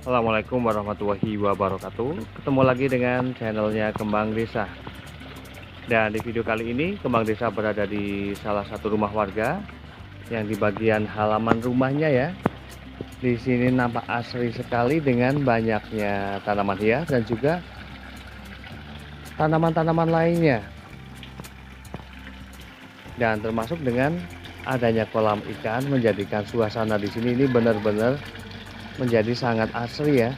Assalamualaikum warahmatullahi wabarakatuh. Ketemu lagi dengan channelnya Kembang Desa. Dan di video kali ini Kembang Desa berada di salah satu rumah warga yang di bagian halaman rumahnya ya. Di sini nampak asri sekali dengan banyaknya tanaman hias dan juga tanaman-tanaman lainnya. Dan termasuk dengan adanya kolam ikan menjadikan suasana di sini ini benar-benar menjadi sangat asri ya.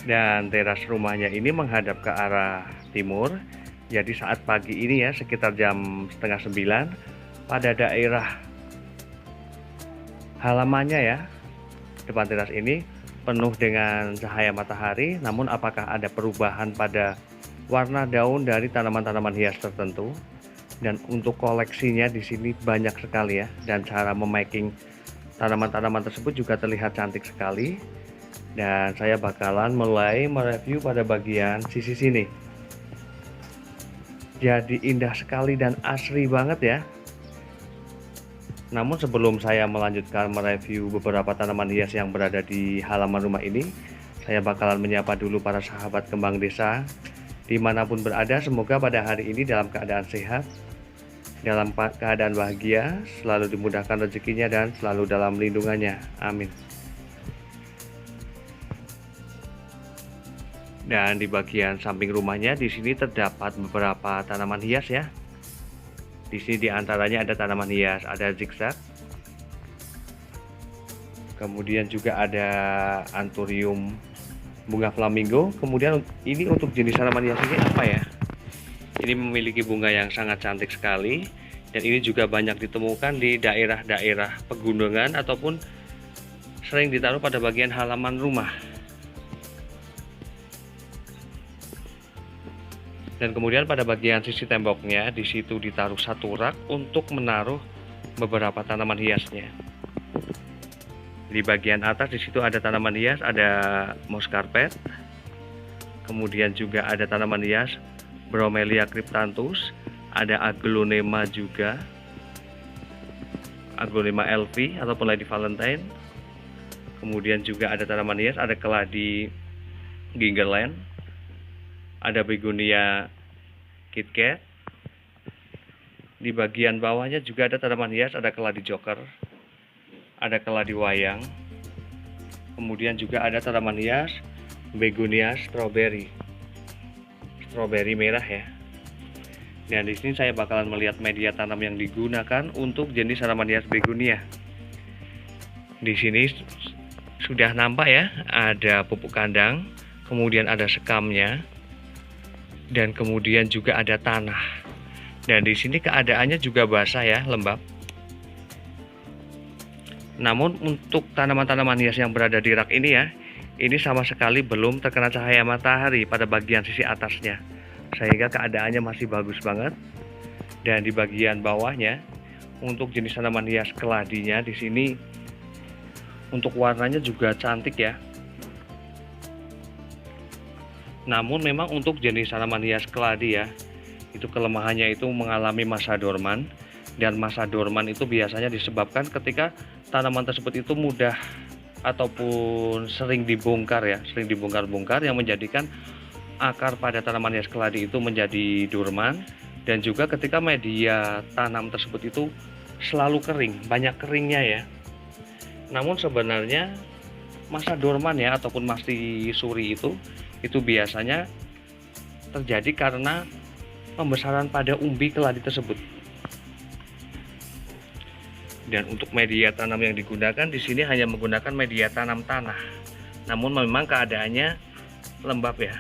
Dan teras rumahnya ini menghadap ke arah timur. Jadi saat pagi ini ya sekitar jam setengah 9 pada daerah halamannya ya, depan teras ini penuh dengan cahaya matahari. Namun apakah ada perubahan pada warna daun dari tanaman-tanaman hias tertentu? Dan untuk koleksinya di sini banyak sekali ya, dan cara memaking tanaman-tanaman tersebut juga terlihat cantik sekali. Dan saya bakalan mulai mereview pada bagian sisi sini. Jadi indah sekali dan asri banget ya. Namun sebelum saya melanjutkan mereview beberapa tanaman hias yang berada di halaman rumah ini, saya bakalan menyapa dulu para sahabat Kembang Desa dimanapun berada. Semoga pada hari ini dalam keadaan sehat, dalam keadaan bahagia, selalu dimudahkan rezekinya dan selalu dalam lindungannya. Amin. Dan di bagian samping rumahnya di sini terdapat beberapa tanaman hias ya. Di sini diantaranya ada tanaman hias, ada zigzag. Kemudian juga ada anthurium bunga flamingo. Kemudian ini untuk jenis tanaman hias ini apa ya? Ini memiliki bunga yang sangat cantik sekali. Dan ini juga banyak ditemukan di daerah-daerah pegunungan ataupun sering ditaruh pada bagian halaman rumah. Dan kemudian pada bagian sisi temboknya di situ ditaruh satu rak untuk menaruh beberapa tanaman hiasnya. Di bagian atas di situ ada tanaman hias, ada moss carpet. Kemudian juga ada tanaman hias Bromelia cryptanthus, ada aglonema juga, aglonema LV ataupun Lady Valentine. Kemudian juga ada tanaman hias, ada keladi Gingerland, ada begonia KitKat. Di bagian bawahnya juga ada tanaman hias, ada keladi joker, ada keladi wayang. Kemudian juga ada tanaman hias begonia strawberry merah ya. Dan di sini saya bakalan melihat media tanam yang digunakan untuk jenis tanaman hias begonia. Di sini sudah nampak ya, ada pupuk kandang, kemudian ada sekamnya, dan kemudian juga ada tanah. Dan di sini keadaannya juga basah ya, lembab. Namun untuk tanaman-tanaman hias yang berada di rak ini ya, ini sama sekali belum terkena cahaya matahari pada bagian sisi atasnya, sehingga keadaannya masih bagus banget. Dan di bagian bawahnya untuk jenis tanaman hias keladinya di sini untuk warnanya juga cantik ya. Namun memang untuk jenis tanaman hias keladi ya, itu kelemahannya itu mengalami masa dorman. Dan masa dorman itu biasanya disebabkan ketika tanaman tersebut itu mudah ataupun sering dibongkar ya, sering dibongkar-bongkar, yang menjadikan akar pada tanaman hias keladi itu menjadi dorman. Dan juga ketika media tanam tersebut itu selalu kering, banyak keringnya ya. Namun sebenarnya masa dorman ya ataupun mati suri itu biasanya terjadi karena pembesaran pada umbi keladi tersebut. Dan untuk media tanam yang digunakan di sini hanya menggunakan media tanam tanah. Namun memang keadaannya lembab ya.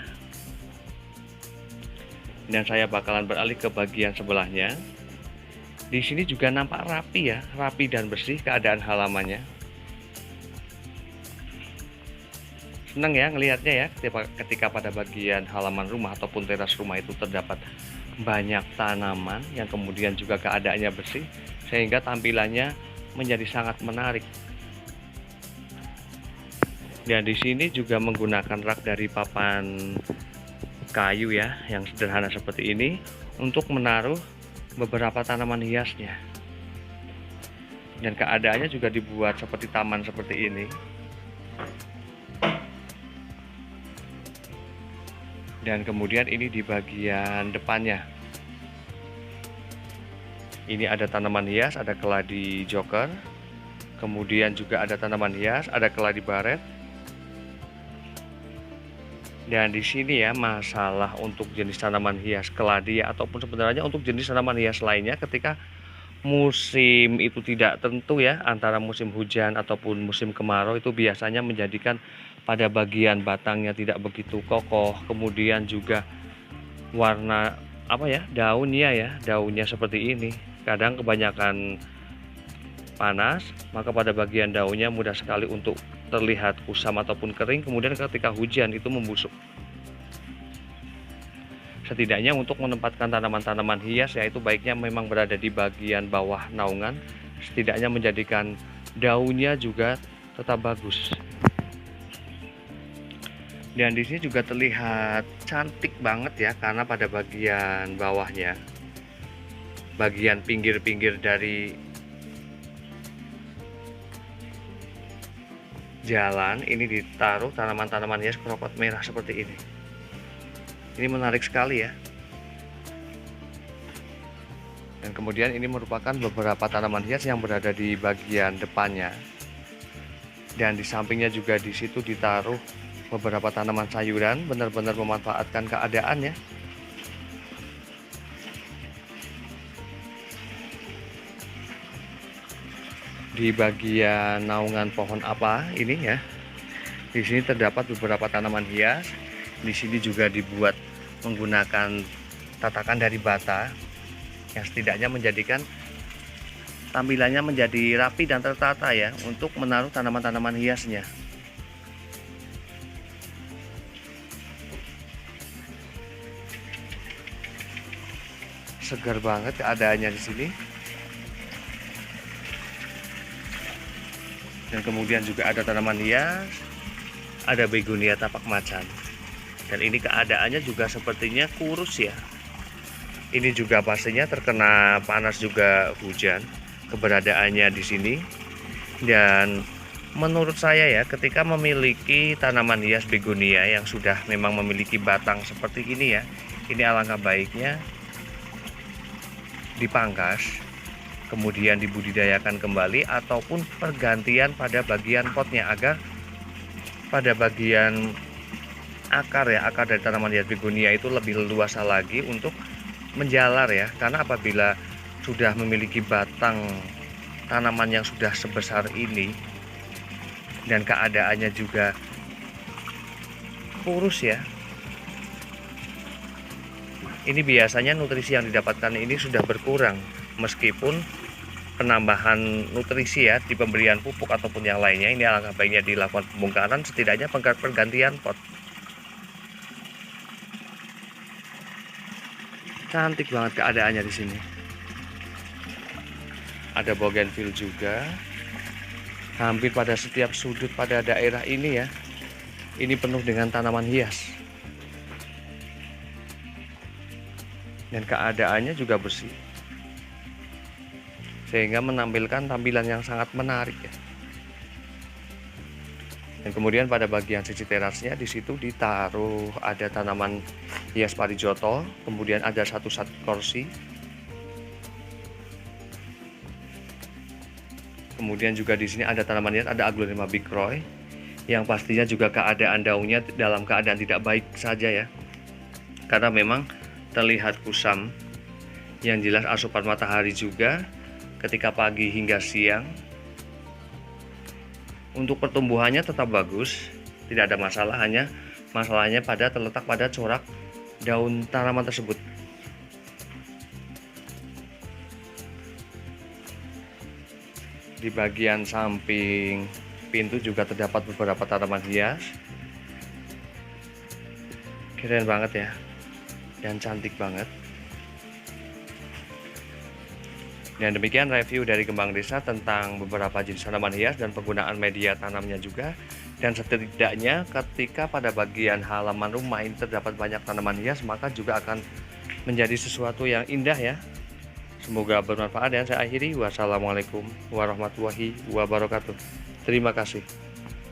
Dan saya bakalan beralih ke bagian sebelahnya. Di sini juga nampak rapi ya, rapi dan bersih keadaan halamannya. Senang ya ngelihatnya ya, ketika pada bagian halaman rumah ataupun teras rumah itu terdapat banyak tanaman yang kemudian juga keadaannya bersih, sehingga tampilannya menjadi sangat menarik. Dan di sini juga menggunakan rak dari papan kayu ya, yang sederhana seperti ini untuk menaruh beberapa tanaman hiasnya. Dan keadaannya juga dibuat seperti taman seperti ini. Dan kemudian ini di bagian depannya. Ini ada tanaman hias, ada keladi joker. Kemudian juga ada tanaman hias, ada keladi baret. Dan di sini ya, masalah untuk jenis tanaman hias keladi ya, ataupun sebenarnya untuk jenis tanaman hias lainnya, ketika musim itu tidak tentu ya, antara musim hujan ataupun musim kemarau, itu biasanya menjadikan pada bagian batangnya tidak begitu kokoh. Kemudian juga warna daunnya seperti ini. Kadang kebanyakan panas, maka pada bagian daunnya mudah sekali untuk terlihat kusam ataupun kering. Kemudian ketika hujan itu membusuk. Setidaknya untuk menempatkan tanaman-tanaman hias, yaitu baiknya memang berada di bagian bawah naungan, setidaknya menjadikan daunnya juga tetap bagus. Dan di sini juga terlihat cantik banget ya, karena pada bagian bawahnya, bagian pinggir-pinggir dari jalan ini ditaruh tanaman-tanaman hias krokot merah seperti ini. Ini menarik sekali ya. Dan kemudian ini merupakan beberapa tanaman hias yang berada di bagian depannya. Dan di sampingnya juga di situ ditaruh beberapa tanaman sayuran, benar-benar memanfaatkan keadaan ya. Di bagian naungan pohon apa ini ya. Di sini terdapat beberapa tanaman hias. Di sini juga dibuat menggunakan tatakan dari bata yang setidaknya menjadikan tampilannya menjadi rapi dan tertata ya, untuk menaruh tanaman-tanaman hiasnya. Segar banget keadaannya di sini. Dan kemudian juga ada tanaman hias, ada begonia tapak macan. Dan ini keadaannya juga sepertinya kurus ya. Ini juga pastinya terkena panas juga hujan keberadaannya di sini. Dan menurut saya ya, ketika memiliki tanaman hias begonia yang sudah memang memiliki batang seperti ini ya, ini alangkah baiknya dipangkas, kemudian dibudidayakan kembali, ataupun pergantian pada bagian potnya, agar pada bagian akar dari tanaman hias begonia itu lebih leluasa lagi untuk menjalar ya. Karena apabila sudah memiliki batang tanaman yang sudah sebesar ini dan keadaannya juga kurus ya, ini biasanya nutrisi yang didapatkan ini sudah berkurang, meskipun penambahan nutrisi ya di pemberian pupuk ataupun yang lainnya. Ini alangkah baiknya dilakukan pembongkaran, setidaknya pergantian pot. Cantik banget keadaannya di sini. Ada bougainville juga. Hampir pada setiap sudut pada daerah ini ya, ini penuh dengan tanaman hias. Dan keadaannya juga bersih, sehingga menampilkan tampilan yang sangat menarik ya. Dan kemudian pada bagian sisi terasnya di situ ditaruh ada tanaman hias parijoto, kemudian ada satu kursi. Kemudian juga di sini ada tanaman hias, ada Aglaonema biglory, yang pastinya juga keadaan daunnya dalam keadaan tidak baik saja ya, karena memang terlihat kusam. Yang jelas asupan matahari juga ketika pagi hingga siang. Untuk pertumbuhannya tetap bagus, tidak ada masalah, hanya masalahnya terletak pada corak daun tanaman tersebut. Di bagian samping pintu juga terdapat beberapa tanaman hias. Keren banget ya, dan cantik banget. Dan demikian review dari Kembang Desa tentang beberapa jenis tanaman hias dan penggunaan media tanamnya juga. Dan setidaknya ketika pada bagian halaman rumah ini terdapat banyak tanaman hias, maka juga akan menjadi sesuatu yang indah ya. Semoga bermanfaat dan saya akhiri. Wassalamualaikum warahmatullahi wabarakatuh. Terima kasih.